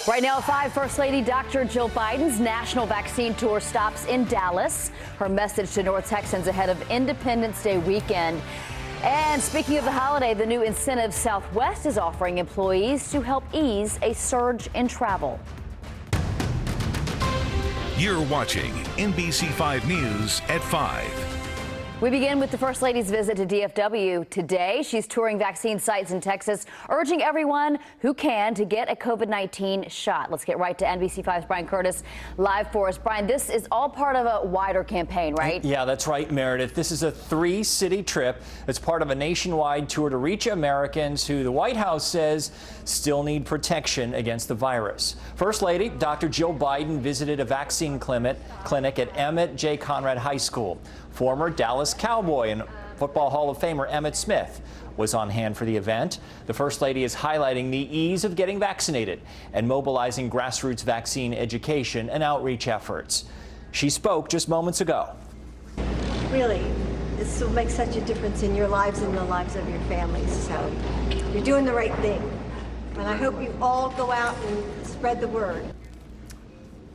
Right now at 5, First Lady Dr. Jill Biden's national vaccine tour stops in Dallas. Her message to North Texans ahead of Independence Day weekend. And speaking of the holiday, the new incentive Southwest is offering employees to help ease a surge in travel. You're watching NBC 5 News at 5. We begin with the First Lady's visit to DFW today. She's touring vaccine sites in Texas, urging everyone who can to get a COVID-19 shot. Let's get right to NBC 5's Brian Curtis live for us. Brian, this is all part of a wider campaign, right? Yeah, that's right, Meredith. This is a 3-city trip. It's part of a nationwide tour to reach Americans who the White House says still need protection against the virus. First Lady Dr. Jill Biden visited a vaccine clinic at Emmett J. Conrad High School. Former Dallas Cowboy and Football Hall of Famer Emmitt Smith was on hand for the event. The First Lady is highlighting the ease of getting vaccinated and mobilizing grassroots vaccine education and outreach efforts. She spoke just moments ago. Really, this will make such a difference in your lives and the lives of your families. So you're doing the right thing. And I hope you all go out and spread the word.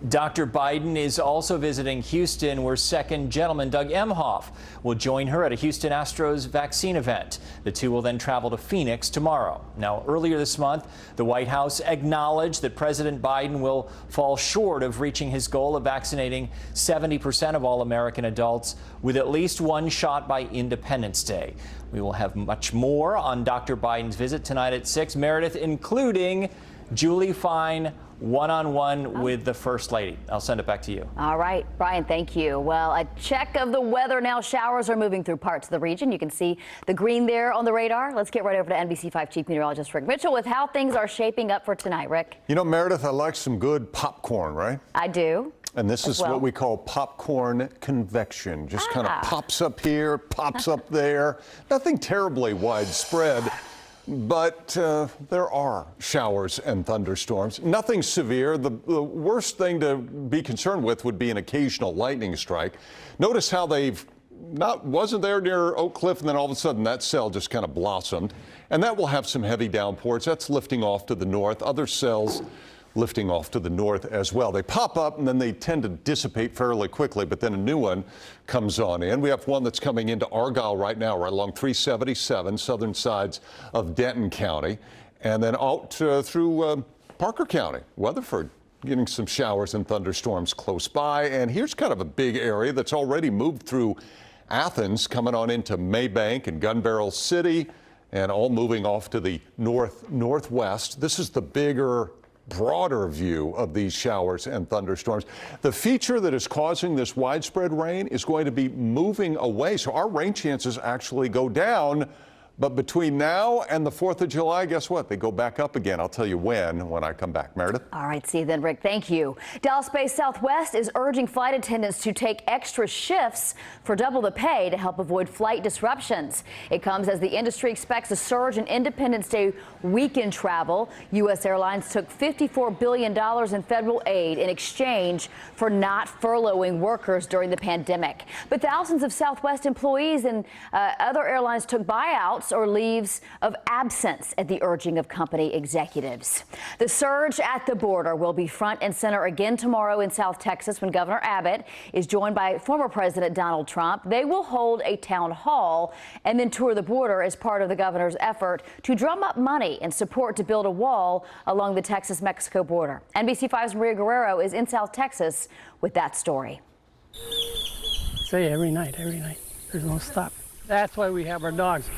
Dr. Biden is also visiting Houston, where second gentleman Doug Emhoff will join her at a Houston Astros vaccine event. The two will then travel to Phoenix tomorrow. Now, earlier this month, the White House acknowledged that President Biden will fall short of reaching his goal of vaccinating 70% of all American adults with at least one shot by Independence Day. We will have much more on Dr. Biden's visit tonight at 6, Meredith, including Julie Fine one-on-one with the First Lady. I'll send it back to you. All right, Brian, thank you. Well, a check of the weather now. Showers are moving through parts of the region. You can see the green there on the radar. Let's get right over to NBC 5 Chief Meteorologist Rick Mitchell with how things are shaping up for tonight. Rick? You know, Meredith, I like some good popcorn, right? I do. And this is what we call popcorn convection. Just kind of pops up here, pops up there. Nothing terribly widespread. But there are showers and thunderstorms. Nothing severe. The worst thing to be concerned with would be an occasional lightning strike. Notice how wasn't there near Oak Cliff, and then all of a sudden that cell just kind of blossomed. And that will have some heavy downpours. That's lifting off to the north. Other cells lifting off to the north as well. They pop up and then they tend to dissipate fairly quickly, but then a new one comes on in. We have one that's coming into Argyle right now, right along 377, southern sides of Denton County, and then out through Parker County, Weatherford, getting some showers and thunderstorms close by. And here's kind of a big area that's already moved through Athens, coming on into Maybank and Gun Barrel City, and all moving off to the northwest. This is the bigger, broader view of these showers and thunderstorms. The feature that is causing this widespread rain is going to be moving away, so our rain chances actually go down. But between now and the 4th of July, guess what? They go back up again. I'll tell you when I come back. Meredith? All right, see you then, Rick. Thank you. Dallas-based Southwest is urging flight attendants to take extra shifts for double the pay to help avoid flight disruptions. It comes as the industry expects a surge in Independence Day weekend travel. U.S. Airlines took $54 billion in federal aid in exchange for not furloughing workers during the pandemic. But thousands of Southwest employees and other airlines took buyouts or leaves of absence at the urging of company executives. The surge at the border will be front and center again tomorrow in South Texas when Governor Abbott is joined by former President Donald Trump. They will hold a town hall and then tour the border as part of the governor's effort to drum up money and support to build a wall along the Texas-Mexico border. NBC 5's Maria Guerrero is in South Texas with that story. Say every night. There's no stop. That's why we have our dogs.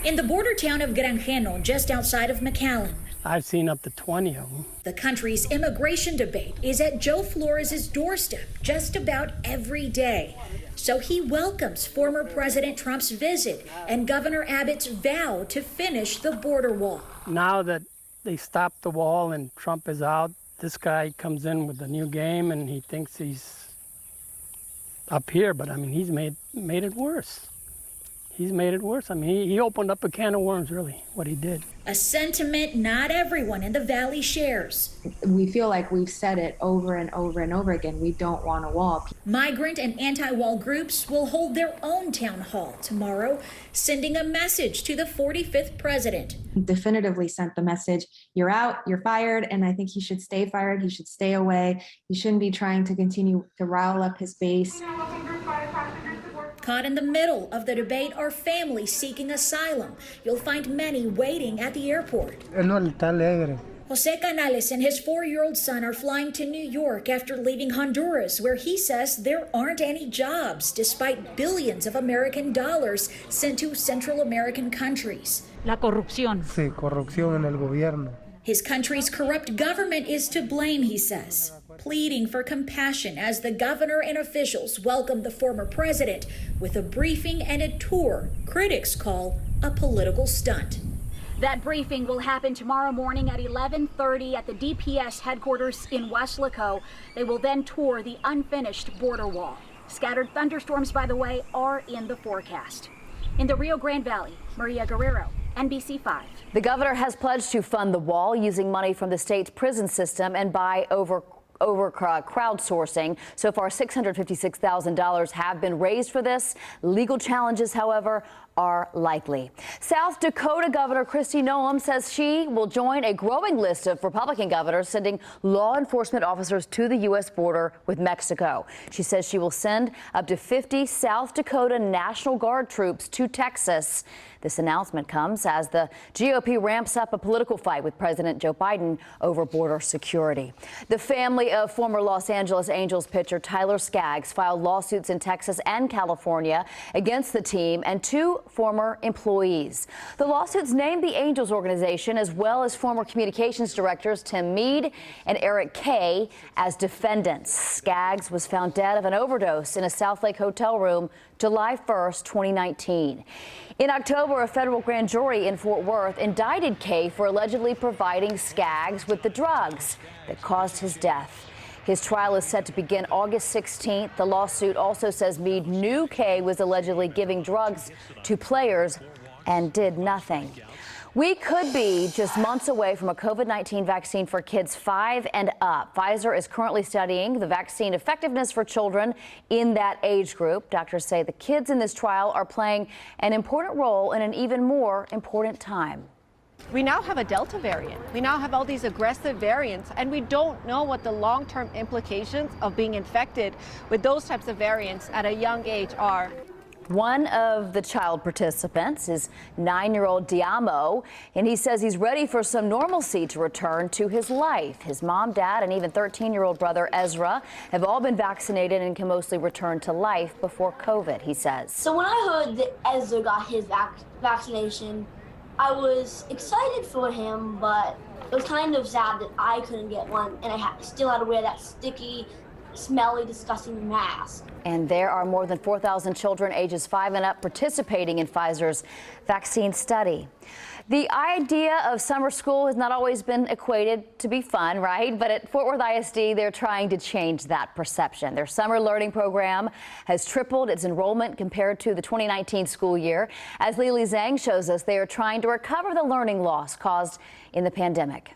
In the border town of Granjeno, just outside of McAllen, I've seen up to 20 of them. the country's immigration debate is at Joe Flores' doorstep just about every day. So he welcomes former President Trump's visit and Governor Abbott's vow to finish the border wall. Now that they stopped the wall and Trump is out, this guy comes in with a new game and he thinks he's up here, but I mean, he's made it worse. he's made it worse. I mean, he opened up a can of worms, really, what he did. A sentiment not everyone in the Valley shares. We feel like we've said it over and over and over again. We don't want a wall. Migrant and anti-wall groups will hold their own town hall tomorrow, sending a message to the 45th president. Definitively sent the message, you're out, you're fired, and I think he should stay fired. He should stay away. He shouldn't be trying to continue to rile up his base. Caught in the middle of the debate are families seeking asylum. You'll find many waiting at the airport. Jose Canales and his 4-year-old son are flying to New York after leaving Honduras, where he says there aren't any jobs, despite billions of American dollars sent to Central American countries. La corrupción. Sí, corrupción en el gobierno. His country's corrupt government is to blame, he says, pleading for compassion as the governor and officials welcome the former president with a briefing and a tour critics call a political stunt. That briefing will happen tomorrow morning at 11:30 at the DPS headquarters in Weslaco. They will then tour the unfinished border wall. Scattered thunderstorms, by the way, are in the forecast. In the Rio Grande Valley, Maria Guerrero, NBC 5. The governor has pledged to fund the wall using money from the state's prison system and by crowdsourcing. So far, $656,000 have been raised for this. Legal challenges, however, are likely. South Dakota Governor Kristi Noem says she will join a growing list of Republican governors sending law enforcement officers to the U.S. border with Mexico. She says she will send up to 50 South Dakota National Guard troops to Texas. This announcement comes as the GOP ramps up a political fight with President Joe Biden over border security. The family of former Los Angeles Angels pitcher Tyler Skaggs filed lawsuits in Texas and California against the team and 2 former employees. The lawsuits named the Angels organization as well as former communications directors Tim Meade and Eric Kay as defendants. Skaggs was found dead of an overdose in a South Lake hotel room July 1st, 2019. In October, a federal grand jury in Fort Worth indicted Kay for allegedly providing Skaggs with the drugs that caused his death. His trial is set to begin August 16th. The lawsuit also says Meade knew Kay was allegedly giving drugs to players and did nothing. We could be just months away from a COVID-19 vaccine for kids 5 and up. Pfizer is currently studying the vaccine effectiveness for children in that age group. Doctors say the kids in this trial are playing an important role in an even more important time. We now have a Delta variant. We now have all these aggressive variants, and we don't know what the long-term implications of being infected with those types of variants at a young age are. One of the child participants is 9-year-old Diamo, and he says he's ready for some normalcy to return to his life. His mom, dad, and even 13-year-old brother Ezra have all been vaccinated and can mostly return to life before COVID, he says. So when I heard that Ezra got his vaccination, I was excited for him, but it was kind of sad that I couldn't get one, and I still had to wear that sticky, smelly, disgusting mask. And there are more than 4,000 children ages 5 and up participating in Pfizer's vaccine study. The idea of summer school has not always been equated to be fun, right? But at Fort Worth ISD, they're trying to change that perception. Their summer learning program has tripled its enrollment compared to the 2019 school year. As Lili Zheng shows us, they are trying to recover the learning loss caused in the pandemic.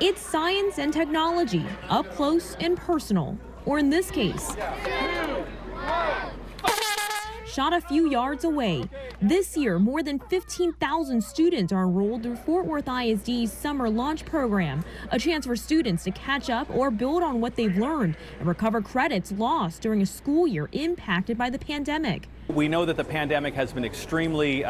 It's science and technology, up close and personal, or in this case, shot a few yards away. This year, more than 15,000 students are enrolled through Fort Worth ISD's Summer Launch Program, a chance for students to catch up or build on what they've learned and recover credits lost during a school year impacted by the pandemic. We know that the pandemic has been extremely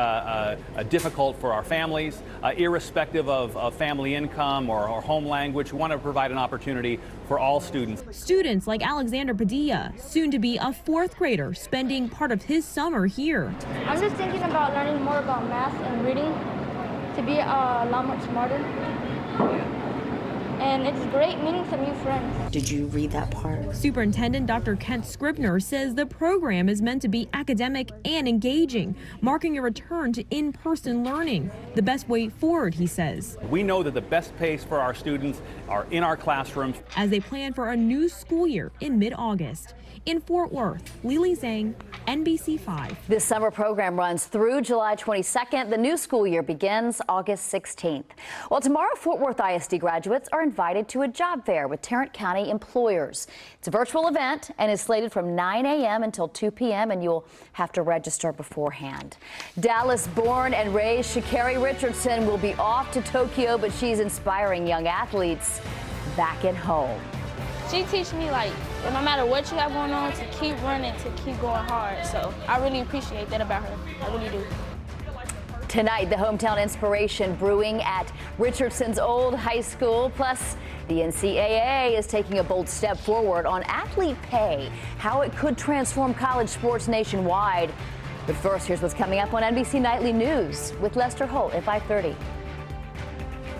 difficult for our families, irrespective of family income or home language. We want to provide an opportunity for all students. Students like Alexander Padilla, soon to be a 4th grader, spending part of his summer here. I'm just thinking about learning more about math and reading to be a lot more smarter. And it's great meeting some new friends. Did you read that part? Superintendent Dr. Kent Scribner says the program is meant to be academic and engaging, marking a return to in-person learning. The best way forward, he says. We know that the best pace for our students are in our classrooms. As they plan for a new school year in mid-August. In Fort Worth, Lili Zheng, NBC 5. This summer program runs through July 22nd. The new school year begins August 16th. Well, tomorrow, Fort Worth ISD graduates are invited to a job fair with Tarrant County employers. It's a virtual event and is slated from 9 a.m. until 2 p.m. and you'll have to register beforehand. Dallas-born and raised Sha'Carri Richardson will be off to Tokyo, but she's inspiring young athletes back at home. She teaches me, like, no matter what you have going on, to keep running, to keep going hard. So I really appreciate that about her. I really do. Tonight, the hometown inspiration brewing at Richardson's old high school. Plus, the NCAA is taking a bold step forward on athlete pay, how it could transform college sports nationwide. But first, here's what's coming up on NBC Nightly News with Lester Holt at 5:30.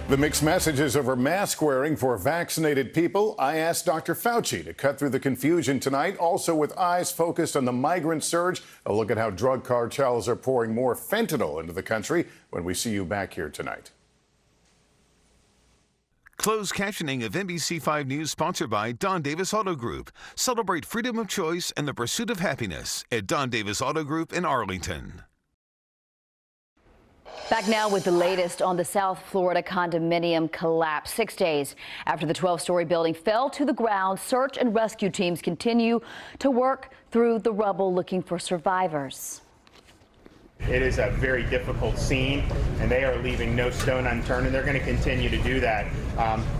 The mixed messages over mask wearing for vaccinated people. I asked Dr. Fauci to cut through the confusion tonight, also with eyes focused on the migrant surge. A look at how drug cartels are pouring more fentanyl into the country when we see you back here tonight. Closed captioning of NBC5 News sponsored by Don Davis Auto Group. Celebrate freedom of choice and the pursuit of happiness at Don Davis Auto Group in Arlington. Back now with the latest on the South Florida condominium collapse. 6 days after the 12-story building fell to the ground, search and rescue teams continue to work through the rubble looking for survivors. It is a very difficult scene, and they are leaving no stone unturned, and they're going to continue to do that.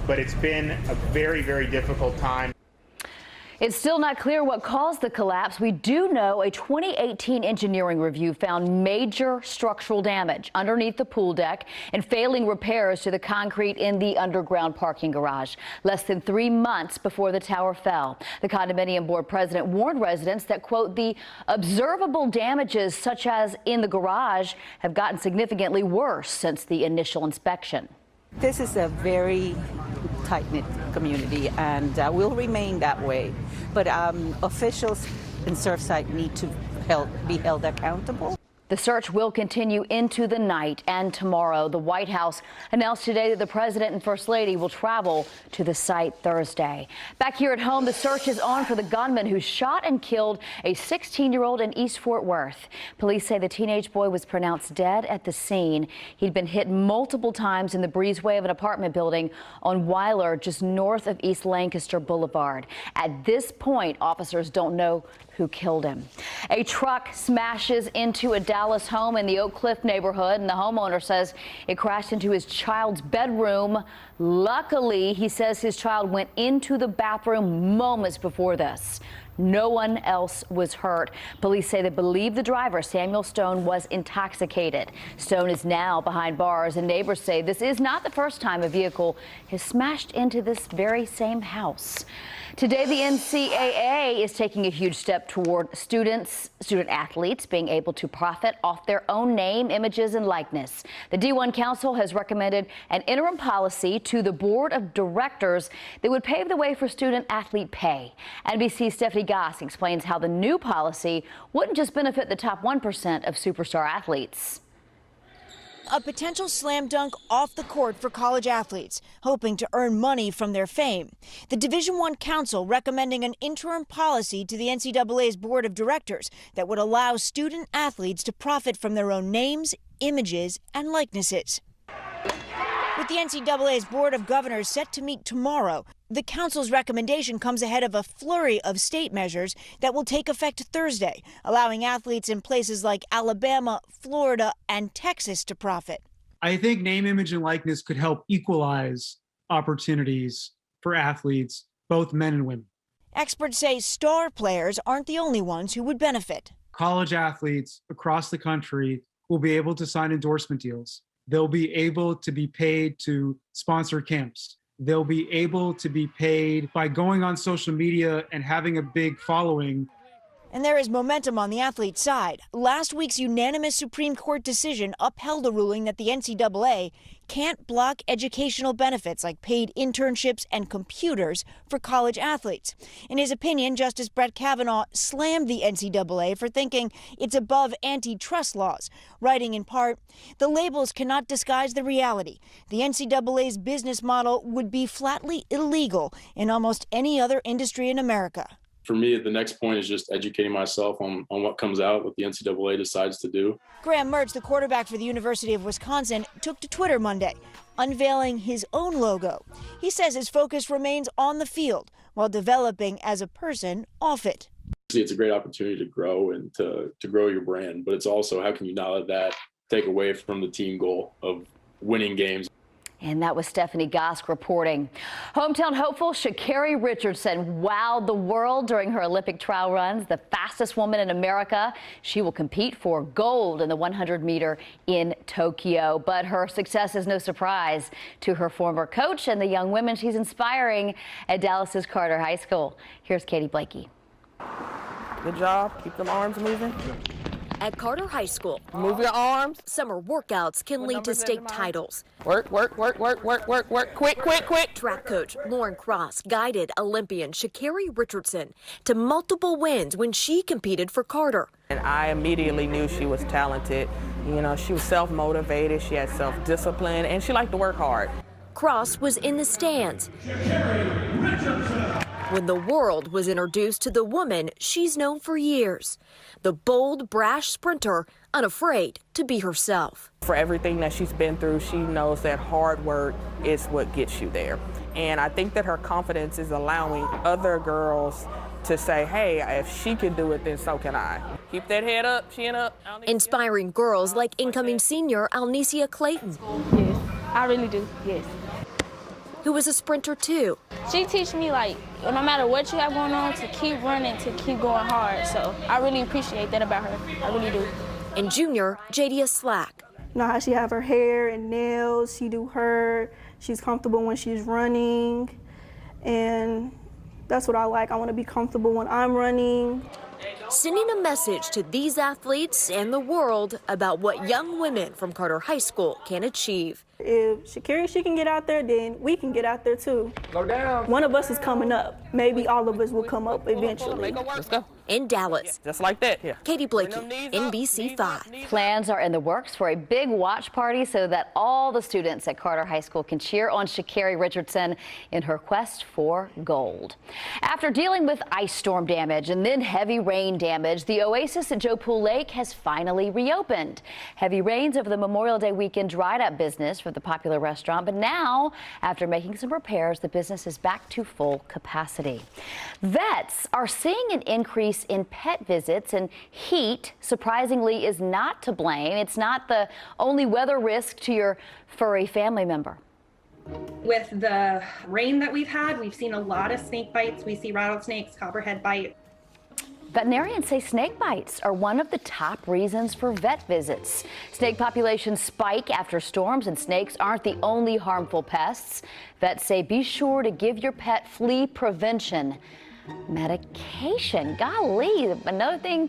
But it's been a very, very difficult time. It's still not clear what caused the collapse. We do know a 2018 engineering review found major structural damage underneath the pool deck and failing repairs to the concrete in the underground parking garage. Less than 3 months before the tower fell, the condominium board president warned residents that, quote, the observable damages, such as in the garage, have gotten significantly worse since the initial inspection. This is a very tight-knit community, and will remain that way. But officials in Surfside need to be held accountable. The search will continue into the night and tomorrow. The White House announced today that the president and first lady will travel to the site Thursday. Back here at home, the search is on for the gunman who shot and killed a 16-year-old in East Fort Worth. Police say the teenage boy was pronounced dead at the scene. He'd been hit multiple times in the breezeway of an apartment building on Weiler, just north of East Lancaster Boulevard. At this point, officers don't know who killed him. A truck smashes into a Dallas home in the Oak Cliff neighborhood, and the homeowner says it crashed into his child's bedroom. Luckily, he says his child went into the bathroom moments before this. No one else was hurt. Police say they believe the driver, Samuel Stone, was intoxicated. Stone is now behind bars, and neighbors say this is not the first time a vehicle has smashed into this very same house. Today, the NCAA is taking a huge step toward student athletes being able to profit off their own name, images, and likeness. The D1 Council has recommended an interim policy to the board of directors that would pave the way for student athlete pay. NBC's Stephanie Gosk explains how the new policy wouldn't just benefit the top 1% of superstar athletes. A potential slam dunk off the court for college athletes, hoping to earn money from their fame. The Division I Council recommending an interim policy to the NCAA's board of directors that would allow student athletes to profit from their own names, images, and likenesses. With the NCAA's Board of Governors set to meet tomorrow, the council's recommendation comes ahead of a flurry of state measures that will take effect Thursday, allowing athletes in places like Alabama, Florida, and Texas to profit. I think name, image, and likeness could help equalize opportunities for athletes, both men and women. Experts say star players aren't the only ones who would benefit. College athletes across the country will be able to sign endorsement deals. They'll be able to be paid to sponsor camps. They'll be able to be paid by going on social media and having a big following. And there is momentum on the athlete side. Last week's unanimous Supreme Court decision upheld a ruling that the NCAA can't block educational benefits like paid internships and computers for college athletes. In his opinion, Justice Brett Kavanaugh slammed the NCAA for thinking it's above antitrust laws, writing in part, "The labels cannot disguise the reality. The NCAA's business model would be flatly illegal in almost any other industry in America." For me, the next point is just educating myself on what comes out, what the NCAA decides to do. Graham Mertz, the quarterback for the University of Wisconsin, took to Twitter Monday, unveiling his own logo. He says his focus remains on the field while developing as a person off it. It's a great opportunity to grow and to grow your brand, but it's also how can you not let that take away from the team goal of winning games. And that was Stephanie Gosk reporting. Hometown hopeful Sha'Carri Richardson wowed the world during her Olympic trial runs. The fastest woman in America. She will compete for gold in the 100-meter in Tokyo. But her success is no surprise to her former coach and the young women she's inspiring at Dallas's Carter High School. Here's Katy Blakey. Good job. Keep them arms moving. At Carter High School, move your arms. Summer workouts can lead to state titles. Work, work, work, work, work, work, work. Quick, quick, quick. Track coach Lauren Cross guided Olympian Sha'Carri Richardson to multiple wins when she competed for Carter. And I immediately knew she was talented. You know, she was self-motivated, she had self-discipline, and she liked to work hard. Cross was in the stands when the world was introduced to the woman she's known for years. The bold, brash sprinter, unafraid to be herself. For everything that she's been through, she knows that hard work is what gets you there. And I think that her confidence is allowing other girls to say, hey, if she can do it, then so can I. Keep that head up, chin up. Inspiring girls like incoming senior Alnicia Clayton. Yes, I really do, yes. Who was a sprinter too. She teach me, like, no matter what you have going on, to keep running, to keep going hard. So I really appreciate that about her. I really do. And junior Jadia Slack. You know how she have her hair and nails, she do her, she's comfortable when she's running, and that's what I like. I want to be comfortable when I'm running. Sending a message to these athletes and the world about what young women from Carter High School can achieve. If Sha'Carri, she can get out there, then we can get out there too. Go down. One of us is coming up. Maybe all of us will come up eventually. Let's go. In Dallas. Just like that, yeah. Katy Blakey, NBC 5. Plans are in the works for a big watch party so that all the students at Carter High School can cheer on Sha'Carri Richardson in her quest for gold. After dealing with ice storm damage and then heavy rain damage, the Oasis at Joe Pool Lake has finally reopened. Heavy rains over the Memorial Day weekend dried up business for the popular restaurant, but now, after making some repairs, the business is back to full capacity. Vets are seeing an increase in pet visits, and heat, surprisingly, is not to blame. It's not the only weather risk to your furry family member. With the rain that we've had, we've seen a lot of snake bites. We see rattlesnakes, copperhead bite. Veterinarians say snake bites are one of the top reasons for vet visits. Snake populations spike after storms, and snakes aren't the only harmful pests. Vets say be sure to give your pet flea prevention medication. Golly, another thing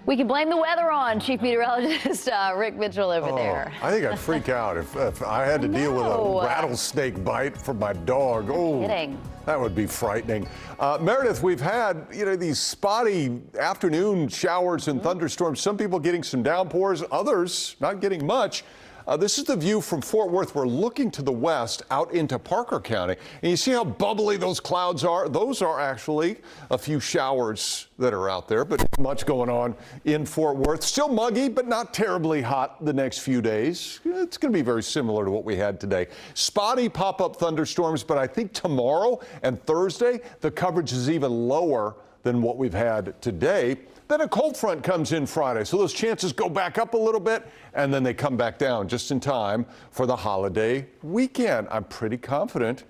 we can blame the weather on. Chief Meteorologist Rick Mitchell over there. I think I'd freak out if I had to deal with a rattlesnake bite from my dog. Oh, kidding. That would be frightening. Meredith, we've had these spotty afternoon showers and thunderstorms. Some people getting some downpours, others not getting much. This is the view from Fort Worth. We're looking to the west out into Parker County. And you see how bubbly those clouds are? Those are actually a few showers that are out there, but not much going on in Fort Worth. Still muggy, but not terribly hot the next few days. It's going to be very similar to what we had today. Spotty pop-up thunderstorms, but I think tomorrow and Thursday, the coverage is even lower than what we've had today. Then a cold front comes in Friday, so those chances go back up a little bit, and then they come back down just in time for the holiday weekend. I'm pretty confident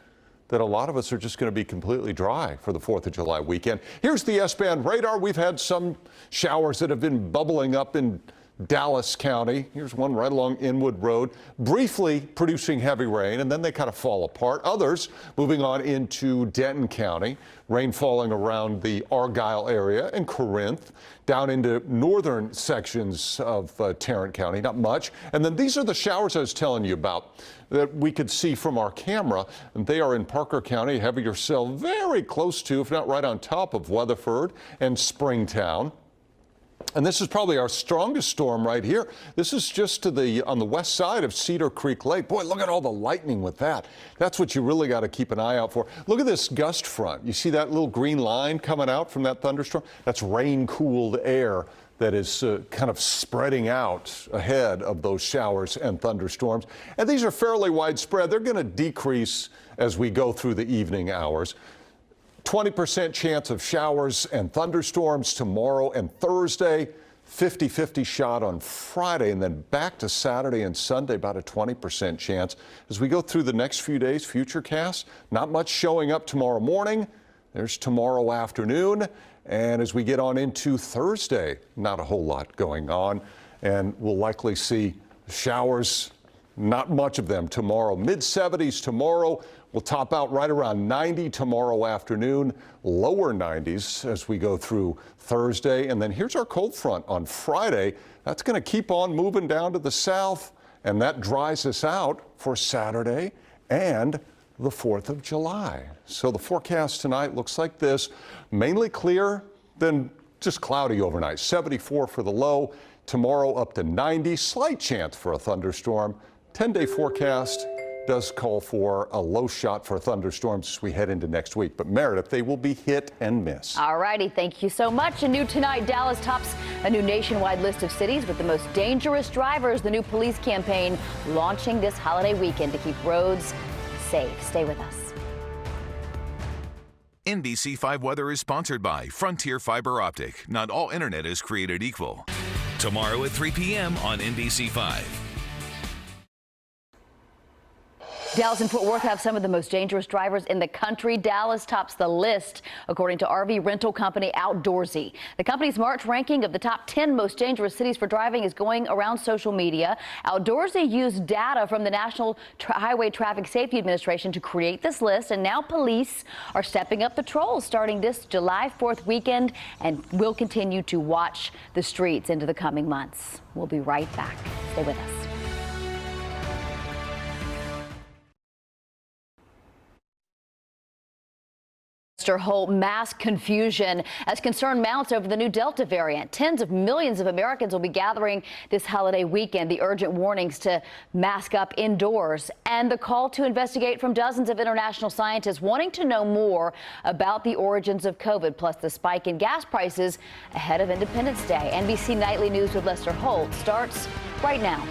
that a lot of us are just going to be completely dry for the 4th of July weekend. Here's the S-band radar. We've had some showers that have been bubbling up in Dallas County. Here's one right along Inwood Road, briefly producing heavy rain, and then they kind of fall apart. Others moving on into Denton County, rain falling around the Argyle area and Corinth, down into northern sections of Tarrant County, not much. And then these are the showers I was telling you about that we could see from our camera, and they are in Parker County, heavier cell very close to, if not right on top of Weatherford and Springtown. And this is probably our strongest storm right here. This is just on the west side of Cedar Creek Lake. Boy, look at all the lightning with that. That's what you really got to keep an eye out for. Look at this gust front. You see that little green line coming out from that thunderstorm? That's rain-cooled air that is kind of spreading out ahead of those showers and thunderstorms. And these are fairly widespread. They're going to decrease as we go through the evening hours. 20% chance of showers and thunderstorms tomorrow and Thursday, 50-50 shot on Friday, and then back to Saturday and Sunday, about a 20% chance. As we go through the next few days, Futurecast, not much showing up tomorrow morning. There's tomorrow afternoon. And as we get on into Thursday, not a whole lot going on. And we'll likely see showers, not much of them tomorrow. Mid-70s tomorrow. We'll top out right around 90 tomorrow afternoon, lower 90s as we go through Thursday. And then here's our cold front on Friday. That's going to keep on moving down to the south, and that dries us out for Saturday and the 4th of July. So the forecast tonight looks like this. Mainly clear, then just cloudy overnight. 74 for the low. Tomorrow up to 90. Slight chance for a thunderstorm. 10-day forecast does call for a low shot for thunderstorms as we head into next week. But Meredith, they will be hit and miss. All righty, thank you so much. And new tonight, Dallas tops a new nationwide list of cities with the most dangerous drivers. The new police campaign launching this holiday weekend to keep roads safe. Stay with us. NBC 5 weather is sponsored by Frontier Fiber Optic. Not all internet is created equal. Tomorrow at 3 p.m. on NBC 5. Dallas and Fort Worth have some of the most dangerous drivers in the country. Dallas tops the list, according to RV rental company Outdoorsy. The company's March ranking of the top 10 most dangerous cities for driving is going around social media. Outdoorsy used data from the National Highway Traffic Safety Administration to create this list, and now police are stepping up patrols starting this July 4th weekend and will continue to watch the streets into the coming months. We'll be right back. Stay with us. Holt, mass confusion as concern mounts over the new Delta variant. Tens of millions of Americans will be gathering this holiday weekend. The urgent warnings to mask up indoors and the call to investigate from dozens of international scientists wanting to know more about the origins of COVID, plus the spike in gas prices ahead of Independence Day. NBC Nightly News with Lester Holt starts right now.